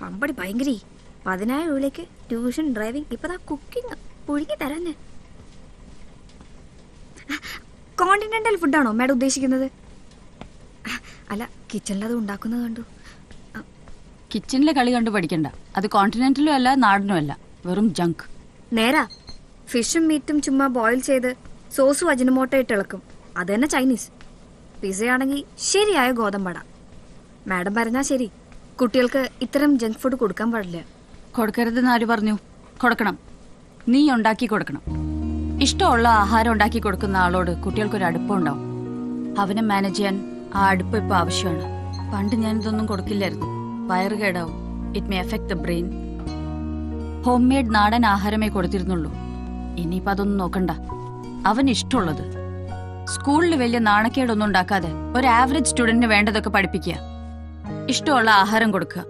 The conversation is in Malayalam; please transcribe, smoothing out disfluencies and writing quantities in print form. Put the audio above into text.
അമ്പടി ഭയങ്കര 10,000 രൂപയിലേക്ക് ട്യൂഷൻ, ഡ്രൈവിംഗ്, ഇപ്പതാ കുക്കിംഗ് പുഴുങ്ങി തരാന്. കോണ്ടിനെന്റൽ ഫുഡാണോ മാഡം ഉദ്ദേശിക്കുന്നത്? അല്ല, കിച്ചണിലത് ഉണ്ടാക്കുന്നത് കണ്ടു. കിച്ചണിലെ കളി കണ്ടു പഠിക്കണ്ട. അത് കോണ്ടിനെന്റലും അല്ല നാടനും അല്ല, വെറും ജങ്ക്. നേരാ, ഫിഷും മീറ്റും ചുമ്മാ ബോയിൽ ചെയ്ത് സോസും അജിനമോട്ടോ ഇട്ട് ഇളക്കും. അത് തന്നെ ചൈനീസ്. പിസയാണെങ്കിൽ ശരിയായ ഗോതമ്പട. മാഡം പറഞ്ഞാ ശരി, കുട്ടികൾക്ക് ഇത്തരം ജങ്ക് ഫുഡ് കൊടുക്കാൻ പാടില്ല. കൊടുക്കരുതെന്ന് ആര് പറഞ്ഞു? കൊടുക്കണം. നീ ഉണ്ടാക്കി കൊടുക്കണം. ഇഷ്ടമുള്ള ആഹാരം ഉണ്ടാക്കി കൊടുക്കുന്ന ആളോട് കുട്ടികൾക്കൊരു അടുപ്പം ഉണ്ടാവും. അവനെ മാനേജ് ചെയ്യാൻ ആ അടുപ്പം ഇപ്പൊ ആവശ്യമാണ്. പണ്ട് ഞാൻ ഇതൊന്നും കൊടുക്കില്ലായിരുന്നു. വയറ് കേടാവും. It may affect the brain. Home made നാടൻ ആഹാരമേ കൊടുത്തിരുന്നുള്ളൂ. ഇനിയിപ്പോ അതൊന്നും നോക്കണ്ട. അവന് ഇഷ്ടമുള്ളത്. സ്കൂളിൽ വലിയ നാണക്കേടൊന്നും ഉണ്ടാക്കാതെ ഒരു ആവറേജ് സ്റ്റുഡന്റിന് വേണ്ടതൊക്കെ പഠിപ്പിക്കുക. ഇഷ്ടമുള്ള ആഹാരം കൊടുക്കുക.